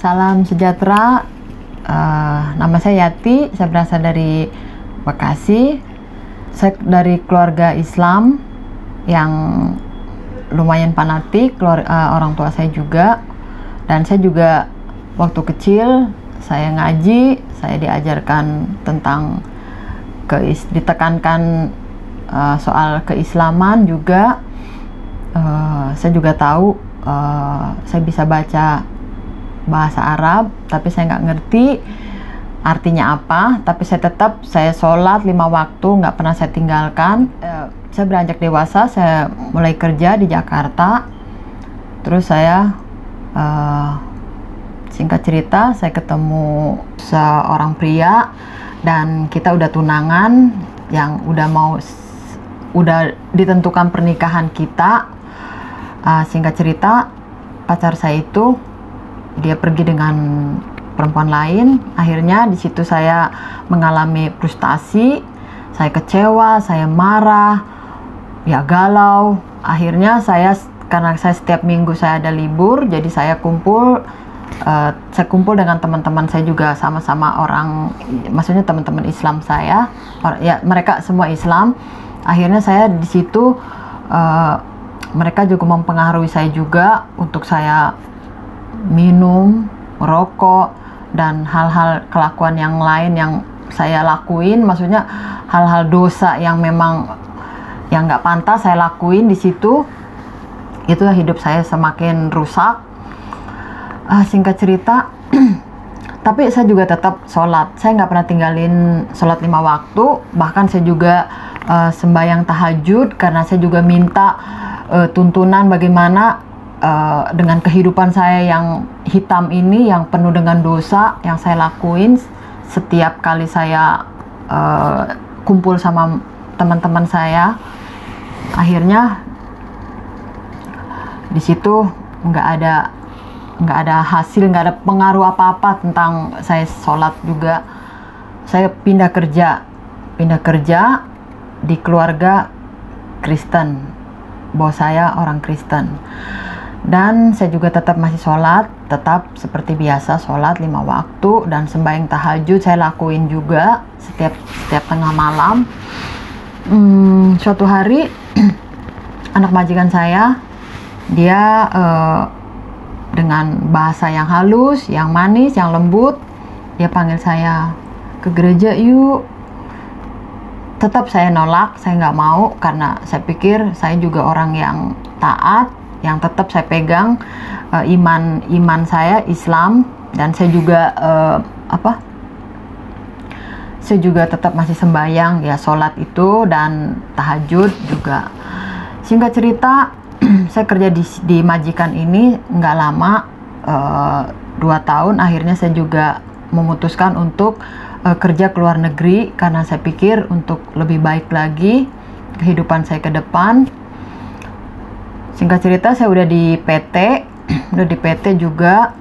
Salam sejahtera, nama saya Yati, saya berasal dari Bekasi. Saya dari keluarga Islam yang lumayan fanatik, orang tua saya juga. Dan saya juga waktu kecil, saya ngaji, saya diajarkan tentang, ditekankan soal keislaman juga. Saya juga tahu, saya bisa baca bahasa Arab, tapi saya nggak ngerti artinya apa. Tapi saya sholat 5 waktu, nggak pernah saya tinggalkan. Saya beranjak dewasa, saya mulai kerja di Jakarta. Terus saya, singkat cerita, saya ketemu seorang pria dan kita udah tunangan, yang udah ditentukan pernikahan kita. Singkat cerita, pacar saya itu dia pergi dengan perempuan lain. Akhirnya di situ saya mengalami frustasi, saya kecewa, saya marah, ya galau. Akhirnya karena saya setiap minggu saya ada libur, jadi saya kumpul dengan teman-teman saya juga, sama-sama orang, maksudnya teman-teman Islam saya, ya mereka semua Islam. Akhirnya saya di situ, mereka juga mempengaruhi saya juga untuk saya minum, merokok, dan hal-hal kelakuan yang lain yang saya lakuin. Maksudnya hal-hal dosa yang memang yang nggak pantas saya lakuin di situ. Itulah hidup saya semakin rusak. Singkat cerita, tapi saya juga tetap sholat. Saya nggak pernah tinggalin sholat 5 waktu. Bahkan saya juga sembahyang tahajud, karena saya juga minta tuntunan bagaimana dengan kehidupan saya yang hitam ini, yang penuh dengan dosa yang saya lakuin setiap kali saya kumpul sama teman-teman saya. Akhirnya di situ nggak ada hasil, nggak ada pengaruh apa-apa tentang saya sholat juga. Saya pindah kerja di keluarga Kristen, bos saya orang Kristen. Dan saya juga tetap masih sholat, tetap seperti biasa sholat 5 waktu, dan sembahyang tahajud saya lakuin juga setiap tengah malam. Suatu hari anak majikan saya, dia dengan bahasa yang halus, yang manis, yang lembut, dia panggil saya ke gereja yuk. Tetap saya nolak, saya nggak mau, karena saya pikir saya juga orang yang taat, yang tetap saya pegang iman saya Islam. Dan saya juga saya juga tetap masih sembahyang, ya sholat itu dan tahajud juga. Singkat cerita, saya kerja di majikan ini nggak lama, 2 tahun. Akhirnya saya juga memutuskan untuk kerja ke luar negeri, karena saya pikir untuk lebih baik lagi kehidupan saya ke depan. Singkat cerita, saya udah di PT juga.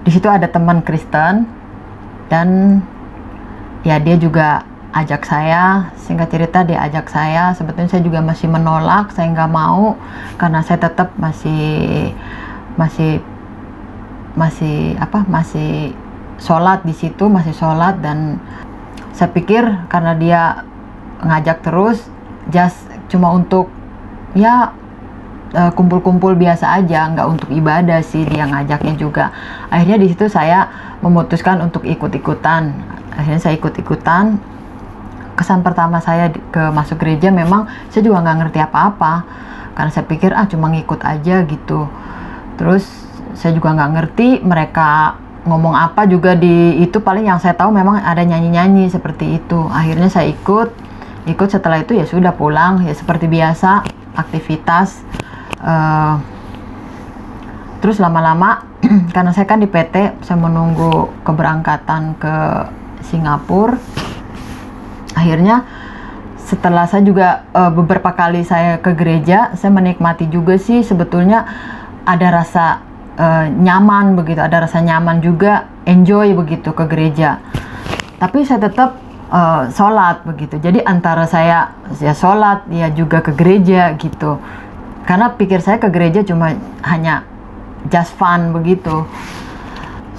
Di situ ada teman Kristen, dan ya dia juga ajak saya. Singkat cerita, dia ajak saya. Sebetulnya saya juga masih menolak, saya nggak mau, karena saya tetap masih sholat di situ, masih sholat. Dan saya pikir karena dia ngajak terus, just cuma untuk ya kumpul-kumpul biasa aja, nggak untuk ibadah sih dia ngajaknya juga. Akhirnya di situ saya memutuskan untuk ikut-ikutan. Akhirnya saya ikut-ikutan. Kesan pertama saya masuk gereja, memang saya juga nggak ngerti apa-apa, karena saya pikir cuma ngikut aja gitu. Terus saya juga nggak ngerti mereka ngomong apa juga di itu. Paling yang saya tahu memang ada nyanyi-nyanyi seperti itu. Akhirnya saya ikut. Setelah itu ya sudah pulang, ya seperti biasa aktivitas. Terus lama-lama karena saya kan di PT, saya menunggu keberangkatan ke Singapura. Akhirnya setelah saya juga beberapa kali saya ke gereja, saya menikmati juga sih sebetulnya. Ada rasa nyaman begitu, ada rasa nyaman juga, enjoy begitu ke gereja. Tapi saya tetap sholat begitu. Jadi antara saya sholat, ya juga ke gereja gitu. Karena pikir saya ke gereja cuma hanya just fun begitu.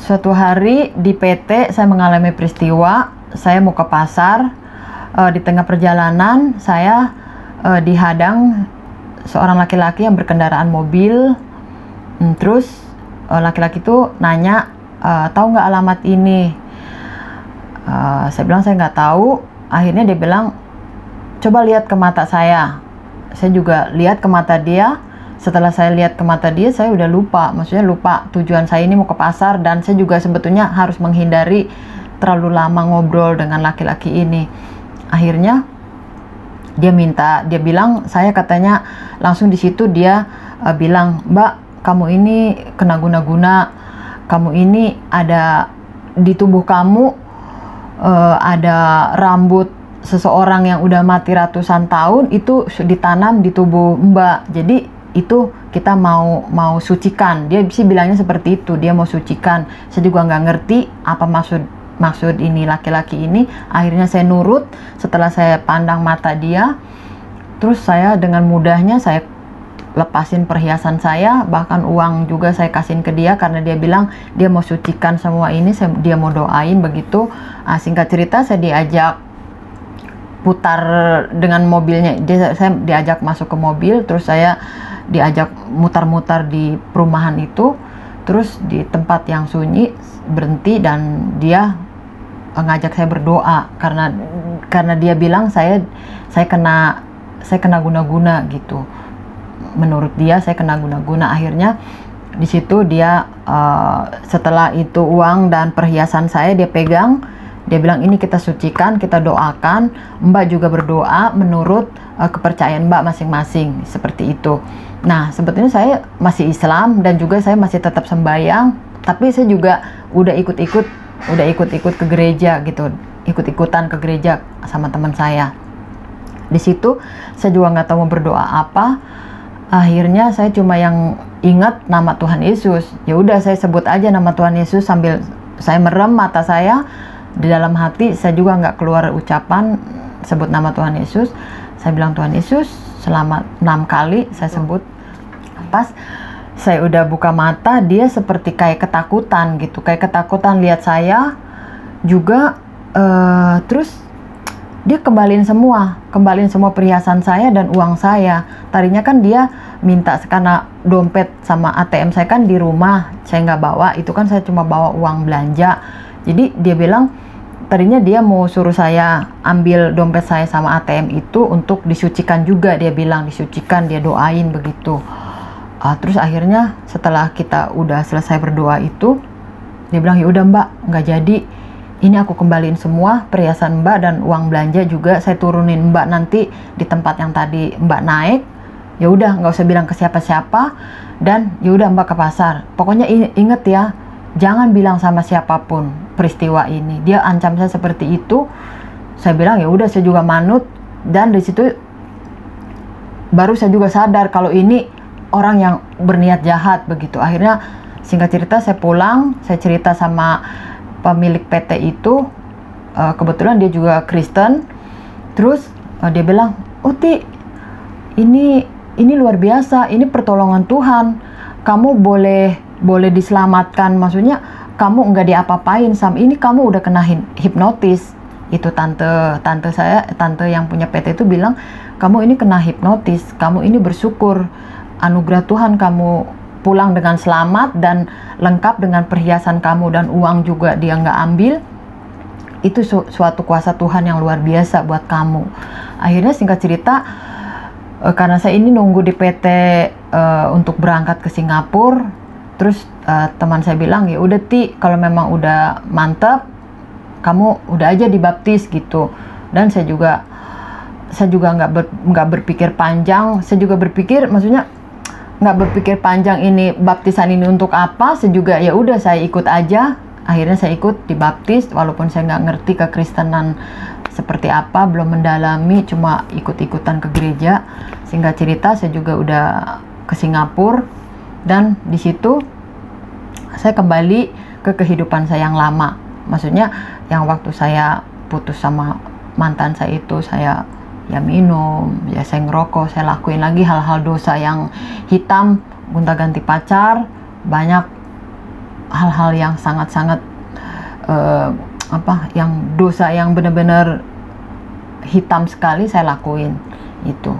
Suatu hari di PT saya mengalami peristiwa, saya mau ke pasar, di tengah perjalanan saya dihadang seorang laki-laki yang berkendaraan mobil. Terus laki-laki itu nanya, tahu nggak alamat ini? Saya bilang saya nggak tahu. Akhirnya dia bilang, coba lihat ke mata saya. Saya juga lihat ke mata dia. Setelah saya lihat ke mata dia, saya udah lupa. Maksudnya lupa tujuan saya ini mau ke pasar, dan saya juga sebetulnya harus menghindari terlalu lama ngobrol dengan laki-laki ini. Akhirnya dia bilang, saya katanya langsung di situ dia bilang, Mbak, kamu ini kena guna-guna. Kamu ini ada di tubuh kamu ada rambut seseorang yang udah mati ratusan tahun, itu ditanam di tubuh Mbak. Jadi itu kita mau sucikan. Dia sih bilangnya seperti itu, dia mau sucikan. Saya juga nggak ngerti apa maksud ini laki-laki ini. Akhirnya saya nurut. Setelah saya pandang mata dia, terus saya dengan mudahnya saya lepasin perhiasan saya, bahkan uang juga saya kasihin ke dia, karena dia bilang dia mau sucikan semua ini, dia mau doain begitu. Singkat cerita, saya diajak putar dengan mobilnya. Saya diajak masuk ke mobil, terus saya diajak mutar-mutar di perumahan itu, terus di tempat yang sunyi berhenti, dan dia ngajak saya berdoa karena dia bilang saya kena guna-guna gitu. Menurut dia saya kena guna-guna. Akhirnya di situ dia setelah itu uang dan perhiasan saya dia pegang. Dia bilang, ini kita sucikan, kita doakan. Mbak juga berdoa menurut kepercayaan Mbak masing-masing, seperti itu. Nah, sebetulnya saya masih Islam dan juga saya masih tetap sembahyang, tapi saya juga udah ikut-ikut ke gereja gitu, ikut-ikutan ke gereja sama teman saya. Di situ saya juga nggak tahu mau berdoa apa. Akhirnya saya cuma yang ingat nama Tuhan Yesus. Ya udah, saya sebut aja nama Tuhan Yesus sambil saya merem mata saya. Di dalam hati saya juga nggak keluar ucapan sebut nama Tuhan Yesus. Saya bilang, Tuhan Yesus, selama 6 kali saya sebut. Pas saya udah buka mata, dia seperti kayak ketakutan gitu, kayak ketakutan lihat saya juga. Terus dia kembaliin semua perhiasan saya dan uang saya. Tadinya kan dia minta, karena dompet sama ATM saya kan di rumah, saya nggak bawa, itu kan saya cuma bawa uang belanja. Jadi dia bilang, tadinya dia mau suruh saya ambil dompet saya sama ATM itu untuk disucikan juga. Dia bilang disucikan, dia doain begitu. Terus akhirnya setelah kita udah selesai berdoa itu, dia bilang, ya udah Mbak, nggak jadi. Ini aku kembaliin semua perhiasan Mbak dan uang belanja juga saya turunin Mbak nanti di tempat yang tadi Mbak naik. Ya udah, nggak usah bilang ke siapa-siapa, dan ya udah Mbak ke pasar. Pokoknya inget ya, jangan bilang sama siapapun peristiwa ini. Dia ancam saya seperti itu. Saya bilang ya udah, saya juga manut, dan di situ baru saya juga sadar kalau ini orang yang berniat jahat begitu. Akhirnya singkat cerita saya pulang, saya cerita sama pemilik PT itu. Kebetulan dia juga Kristen. Terus dia bilang, Uti, ini luar biasa, ini pertolongan Tuhan. Kamu boleh diselamatkan, maksudnya kamu nggak diapa-apain sama ini, kamu udah kena hipnotis. Itu tante yang punya PT itu bilang, kamu ini kena hipnotis, kamu ini bersyukur, anugerah Tuhan kamu pulang dengan selamat dan lengkap dengan perhiasan kamu dan uang juga dia nggak ambil. Itu suatu kuasa Tuhan yang luar biasa buat kamu. Akhirnya singkat cerita, karena saya ini nunggu di PT untuk berangkat ke Singapura, terus teman saya bilang, ya udah Ti, kalau memang udah mantap, kamu udah aja dibaptis gitu. Dan saya juga nggak berpikir panjang. Saya juga berpikir, maksudnya nggak berpikir panjang ini baptisan ini untuk apa. Saya juga ya udah, saya ikut aja. Akhirnya saya ikut dibaptis, walaupun saya nggak ngerti kekristenan seperti apa, belum mendalami, cuma ikut-ikutan ke gereja. Singkat cerita, saya juga udah ke Singapura, dan di situ saya kembali ke kehidupan saya yang lama. Maksudnya yang waktu saya putus sama mantan saya itu, saya ya minum, ya saya ngerokok, saya lakuin lagi hal-hal dosa yang hitam, gonta-ganti pacar, banyak hal-hal yang sangat-sangat yang dosa yang benar-benar hitam sekali saya lakuin itu.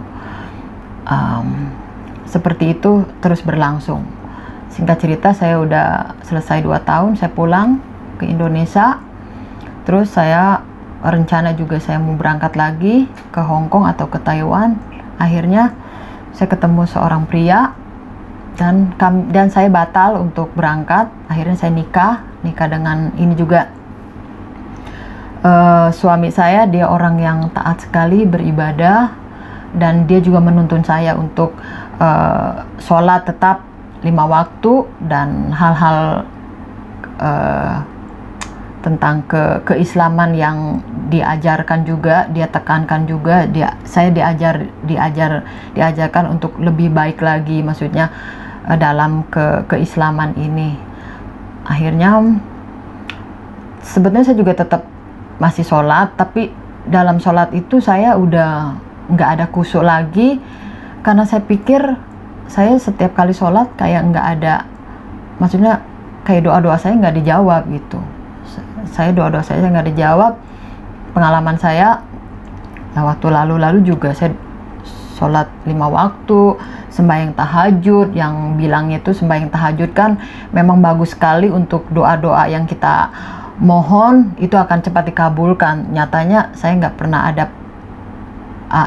Seperti itu terus berlangsung. Singkat cerita, saya udah selesai 2 tahun, saya pulang ke Indonesia. Terus saya rencana juga saya mau berangkat lagi ke Hong Kong atau ke Taiwan. Akhirnya saya ketemu seorang pria dan saya batal untuk berangkat. Akhirnya saya nikah dengan ini juga suami saya. Dia orang yang taat sekali, beribadah, dan dia juga menuntun saya untuk sholat tetap 5 waktu dan hal-hal tentang keislaman yang diajarkan juga, dia tekankan juga. Saya diajarkan untuk lebih baik lagi, maksudnya dalam keislaman ini. Akhirnya sebetulnya saya juga tetap masih sholat, tapi dalam sholat itu saya udah nggak ada khusyuk lagi, karena saya pikir saya setiap kali sholat kayak nggak ada, maksudnya kayak doa-doa saya nggak dijawab gitu. Doa-doa saya nggak dijawab. Pengalaman saya waktu lalu juga saya sholat 5 waktu, sembahyang tahajud. Yang bilangnya itu sembahyang tahajud kan memang bagus sekali untuk doa-doa yang kita mohon itu akan cepat dikabulkan. Nyatanya saya nggak pernah ada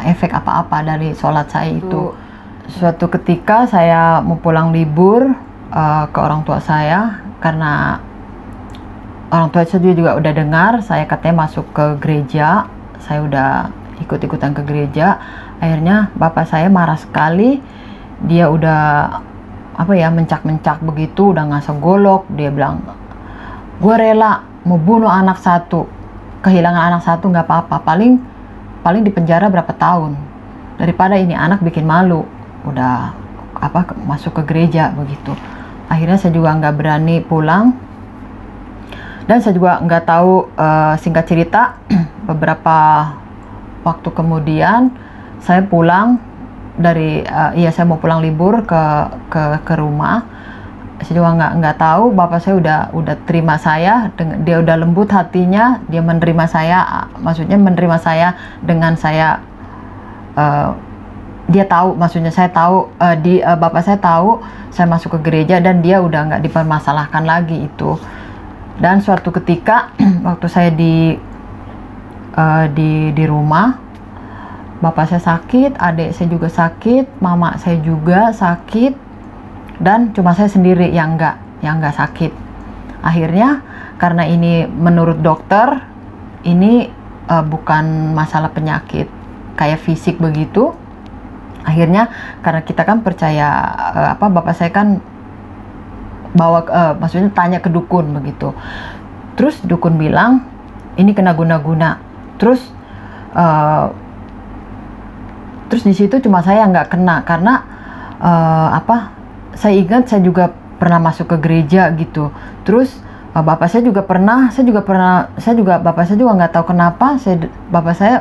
efek apa-apa dari sholat saya itu. Suatu ketika saya mau pulang libur ke orang tua saya, karena orang tua saya juga udah dengar saya katanya masuk ke gereja. Saya udah ikut-ikutan ke gereja. Akhirnya bapak saya marah sekali. Dia udah mencak-mencak begitu, udah ngasih golok. Dia bilang, gue rela mau bunuh anak satu, kehilangan anak satu nggak apa-apa, paling di penjara berapa tahun, daripada ini anak bikin malu. Udah masuk ke gereja begitu. Akhirnya saya juga nggak berani pulang, dan saya juga nggak tahu. Singkat cerita, beberapa waktu kemudian saya pulang dari saya mau pulang libur ke rumah. Saya juga nggak tahu, bapak saya udah terima saya, dia udah lembut hatinya, dia menerima saya, maksudnya menerima saya dengan saya. Dia tahu, maksudnya saya tahu, bapak saya tahu saya masuk ke gereja, dan dia udah nggak dipermasalahkan lagi itu. Dan suatu ketika waktu saya di rumah, bapak saya sakit, adik saya juga sakit, mama saya juga sakit, dan cuma saya sendiri yang nggak sakit. Akhirnya karena ini menurut dokter ini bukan masalah penyakit kayak fisik begitu. Akhirnya karena kita kan percaya, bapak saya kan maksudnya tanya ke dukun begitu. Terus dukun bilang ini kena guna-guna. Terus di situ cuma saya nggak kena, karena saya ingat saya juga pernah masuk ke gereja gitu. Terus bapak saya juga pernah, bapak saya juga nggak tahu kenapa bapak saya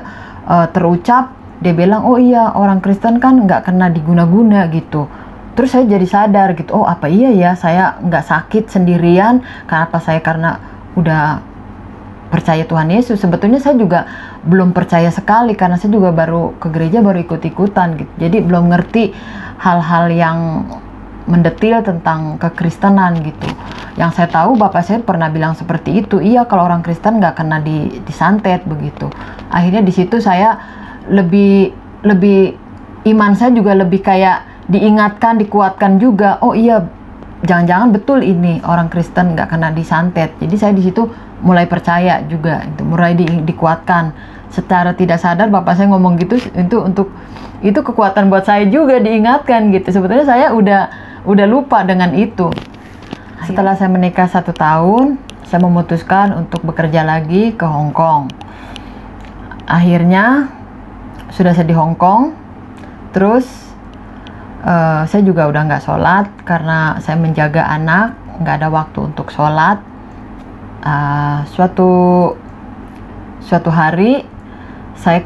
terucap. Dia bilang, oh iya orang Kristen kan nggak kena diguna-guna gitu. Terus saya jadi sadar gitu, oh apa iya ya saya nggak sakit sendirian, karena udah percaya Tuhan Yesus. Sebetulnya saya juga belum percaya sekali, karena saya juga baru ke gereja, baru ikut-ikutan gitu. Jadi belum ngerti hal-hal yang mendetil tentang kekristenan gitu. Yang saya tahu bapak saya pernah bilang seperti itu, iya kalau orang Kristen nggak kena disantet begitu. Akhirnya di situ saya lebih iman saya juga lebih kayak diingatkan, dikuatkan juga. Oh iya, jangan-jangan betul ini orang Kristen nggak kena disantet. Jadi saya di situ mulai percaya juga, itu mulai dikuatkan. Secara tidak sadar bapak saya ngomong gitu, itu kekuatan buat saya juga diingatkan gitu. Sebetulnya saya udah lupa dengan itu. Setelah saya menikah 1 tahun, saya memutuskan untuk bekerja lagi ke Hong Kong. Akhirnya sudah saya di Hong Kong, terus saya juga udah nggak sholat karena saya menjaga anak, nggak ada waktu untuk sholat. Suatu hari saya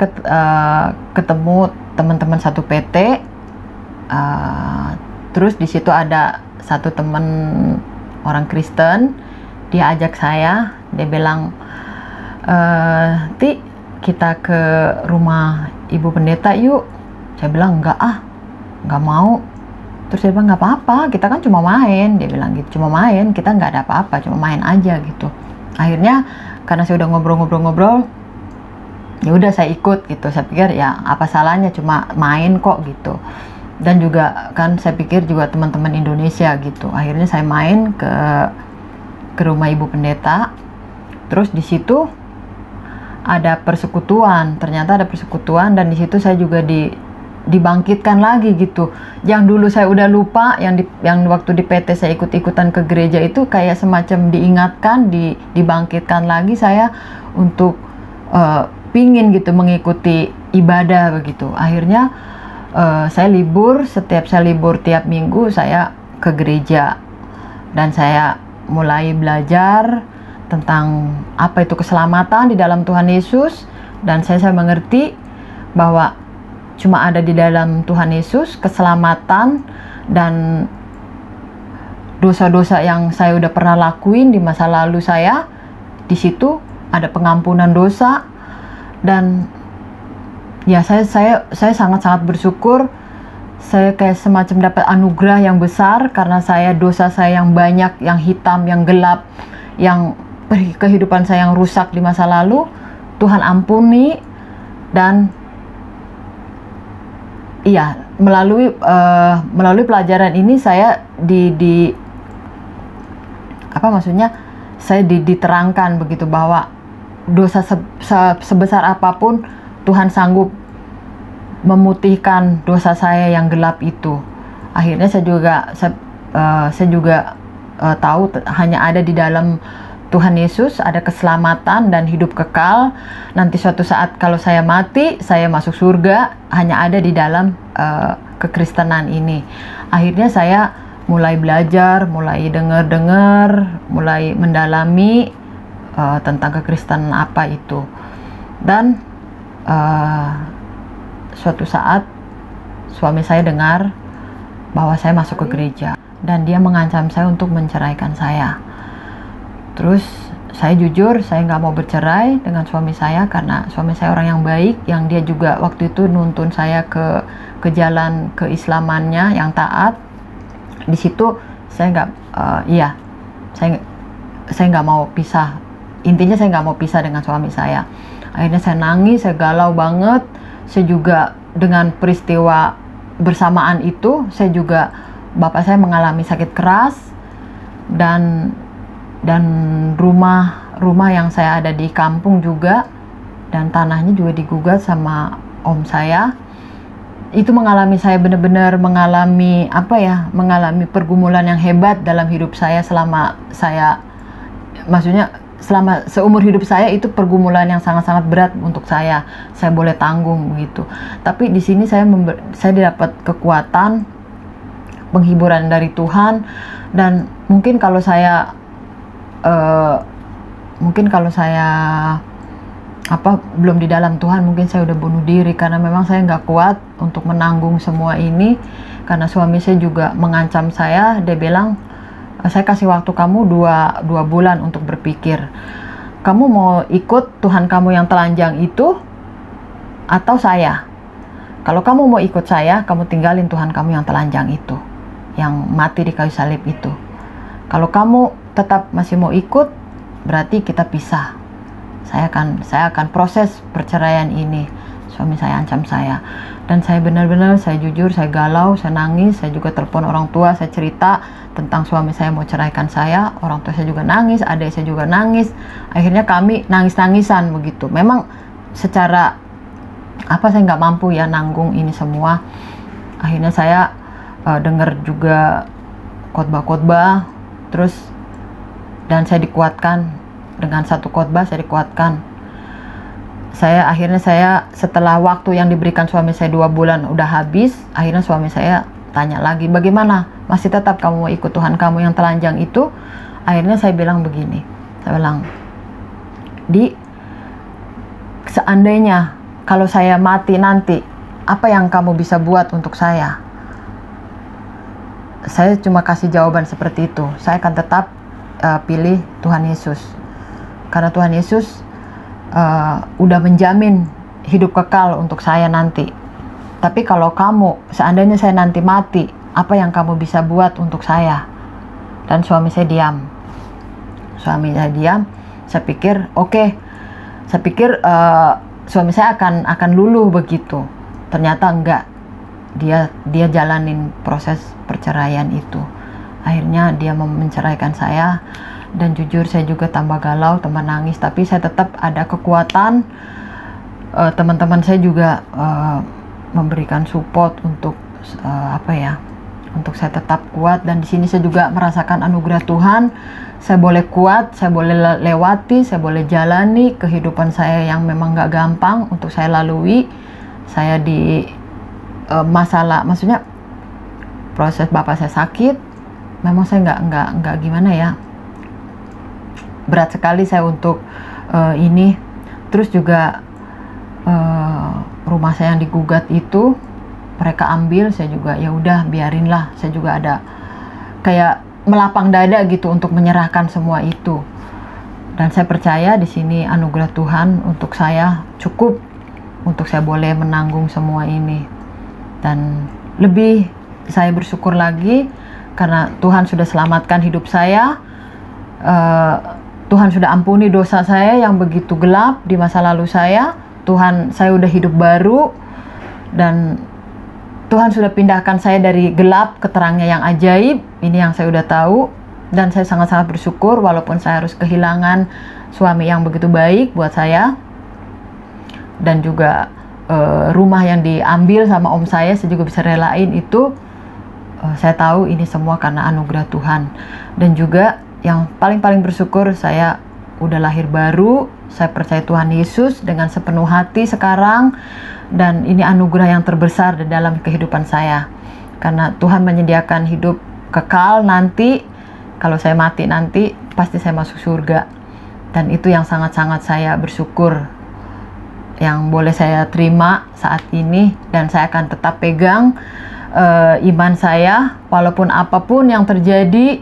ketemu teman-teman satu PT, terus di situ ada satu teman orang Kristen, dia ajak saya, dia bilang, Ti, kita ke rumah Ibu Pendeta yuk. Saya bilang nggak mau. Terus dia bilang nggak apa-apa, kita kan cuma main. Dia bilang gitu, cuma main, kita nggak ada apa-apa, cuma main aja gitu. Akhirnya karena saya udah ngobrol-ngobrol, ya udah saya ikut gitu. Saya pikir ya apa salahnya, cuma main kok gitu. Dan juga kan saya pikir juga teman-teman Indonesia gitu. Akhirnya saya main ke rumah Ibu Pendeta. Terus di situ ada persekutuan, ternyata ada persekutuan, dan di situ saya juga dibangkitkan lagi gitu. Yang dulu saya udah lupa, yang waktu di PT saya ikut-ikutan ke gereja itu kayak semacam diingatkan, dibangkitkan lagi saya untuk pingin gitu mengikuti ibadah begitu. Akhirnya saya libur, setiap saya libur tiap minggu saya ke gereja, dan saya mulai belajar tentang apa itu keselamatan di dalam Tuhan Yesus. Dan saya mengerti bahwa cuma ada di dalam Tuhan Yesus keselamatan, dan dosa-dosa yang saya udah pernah lakuin di masa lalu saya, di situ ada pengampunan dosa. Dan ya saya sangat-sangat bersyukur. Saya kayak semacam dapat anugerah yang besar karena dosa saya yang banyak, yang hitam, yang gelap, yang kehidupan saya yang rusak di masa lalu, Tuhan ampuni. Dan iya, melalui pelajaran ini saya saya diterangkan begitu bahwa dosa sebesar apapun Tuhan sanggup memutihkan dosa saya yang gelap itu. Akhirnya saya juga tahu hanya ada di dalam Tuhan Yesus ada keselamatan dan hidup kekal. Nanti suatu saat kalau saya mati, saya masuk surga, hanya ada di dalam kekristenan ini. Akhirnya saya mulai belajar, mulai dengar, mulai mendalami tentang kekristenan apa itu. Dan suatu saat suami saya dengar bahwa saya masuk ke gereja, dan dia mengancam saya untuk menceraikan saya. Terus saya jujur, saya nggak mau bercerai dengan suami saya karena suami saya orang yang baik, yang dia juga waktu itu nuntun saya ke jalan keislamannya yang taat. Di situ saya nggak mau pisah. Intinya saya nggak mau pisah dengan suami saya. Akhirnya saya nangis, saya galau banget. Saya juga dengan peristiwa bersamaan itu, bapak saya mengalami sakit keras, dan rumah yang saya ada di kampung juga, dan tanahnya juga digugat sama om saya. Itu saya benar-benar mengalami pergumulan yang hebat dalam hidup saya selama seumur hidup saya. Itu pergumulan yang sangat-sangat berat untuk saya boleh tanggung begitu. Tapi di sini saya dapat kekuatan, penghiburan dari Tuhan. Dan mungkin kalau saya belum di dalam Tuhan, mungkin saya udah bunuh diri, karena memang saya nggak kuat untuk menanggung semua ini. Karena suami saya juga mengancam saya. Dia bilang, saya kasih waktu kamu dua bulan untuk berpikir, kamu mau ikut Tuhan kamu yang telanjang itu atau saya. Kalau kamu mau ikut saya, kamu tinggalin Tuhan kamu yang telanjang itu, yang mati di kayu salib itu. Kalau kamu tetap masih mau ikut, berarti kita pisah. Saya akan proses perceraian ini. Suami saya ancam saya. Dan saya benar-benar, saya jujur, saya galau, saya nangis. Saya juga telepon orang tua, saya cerita tentang suami saya mau ceraikan saya. Orang tua saya juga nangis, adik saya juga nangis. Akhirnya kami nangis-nangisan begitu. Memang secara saya nggak mampu ya nanggung ini semua. Akhirnya saya dengar juga khotbah-khotbah, dan saya dikuatkan dengan satu khotbah. Akhirnya setelah waktu yang diberikan suami saya 2 bulan udah habis, akhirnya suami saya tanya lagi, bagaimana, masih tetap kamu mau ikut Tuhan kamu yang telanjang itu? Akhirnya saya bilang begini, seandainya kalau saya mati nanti, apa yang kamu bisa buat untuk saya? saya cuma kasih jawaban seperti itu. Saya akan tetap pilih Tuhan Yesus, karena Tuhan Yesus udah menjamin hidup kekal untuk saya nanti. Tapi kalau kamu, seandainya saya nanti mati, apa yang kamu bisa buat untuk saya? Dan suami saya diam. Saya pikir suami saya akan luluh begitu. Ternyata enggak. Dia jalanin proses perceraian itu. Akhirnya dia menceraikan saya, dan jujur saya juga tambah galau, tambah nangis. Tapi saya tetap ada kekuatan. Teman-teman saya juga memberikan support untuk untuk saya tetap kuat. Dan di sini saya juga merasakan anugerah Tuhan. Saya boleh kuat, saya boleh lewati, saya boleh jalani kehidupan saya yang memang gak gampang untuk saya lalui. Saya di maksudnya proses bapak saya sakit, memang saya nggak gimana ya, berat sekali saya untuk ini. Terus juga rumah saya yang digugat itu mereka ambil, saya juga ya udah biarinlah. Saya juga ada kayak melapang dada gitu untuk menyerahkan semua itu. Dan saya percaya di sini anugerah Tuhan untuk saya cukup untuk saya boleh menanggung semua ini. Dan lebih saya bersyukur lagi karena Tuhan sudah selamatkan hidup saya. Tuhan sudah ampuni dosa saya yang begitu gelap di masa lalu saya. Saya udah hidup baru, dan Tuhan sudah pindahkan saya dari gelap ke terangnya yang ajaib. Ini yang saya udah tahu, dan saya sangat-sangat bersyukur walaupun saya harus kehilangan suami yang begitu baik buat saya, dan juga rumah yang diambil sama om saya juga bisa relain itu. Saya tahu ini semua karena anugerah Tuhan. Dan juga yang paling bersyukur, saya udah lahir baru. Saya percaya Tuhan Yesus dengan sepenuh hati sekarang, dan ini anugerah yang terbesar di dalam kehidupan saya, karena Tuhan menyediakan hidup kekal nanti. Kalau saya mati nanti pasti saya masuk surga, dan itu yang sangat-sangat saya bersyukur yang boleh saya terima saat ini. Dan saya akan tetap pegang iman saya, walaupun apapun yang terjadi,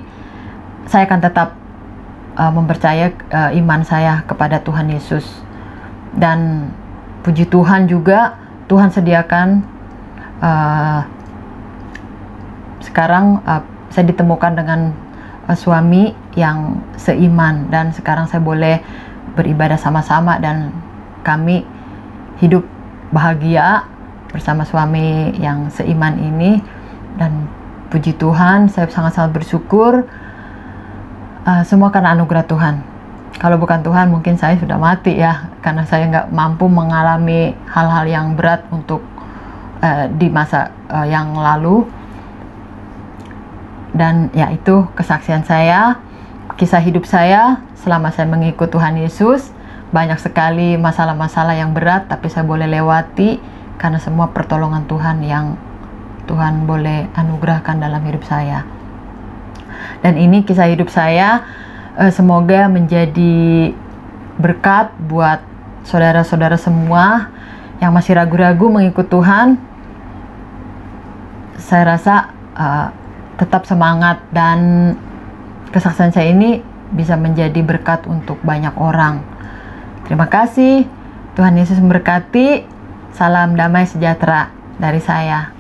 saya akan tetap mempercaya iman saya kepada Tuhan Yesus. Dan puji Tuhan juga, Tuhan sediakan sekarang saya ditemukan dengan suami yang seiman, dan sekarang saya boleh beribadah sama-sama, dan kami hidup bahagia bersama suami yang seiman ini. Dan puji Tuhan, saya sangat-sangat bersyukur. Semua karena anugerah Tuhan. Kalau bukan Tuhan mungkin saya sudah mati ya, karena saya nggak mampu mengalami hal-hal yang berat untuk di masa yang lalu. Dan ya, itu kesaksian saya, kisah hidup saya selama saya mengikut Tuhan Yesus. Banyak sekali masalah-masalah yang berat, tapi saya boleh lewati karena semua pertolongan Tuhan yang Tuhan boleh anugerahkan dalam hidup saya. Dan ini kisah hidup saya, semoga menjadi berkat buat saudara-saudara semua yang masih ragu-ragu mengikut Tuhan. Saya rasa tetap semangat, dan kesaksian saya ini bisa menjadi berkat untuk banyak orang. Terima kasih, Tuhan Yesus memberkati. Salam damai sejahtera dari saya.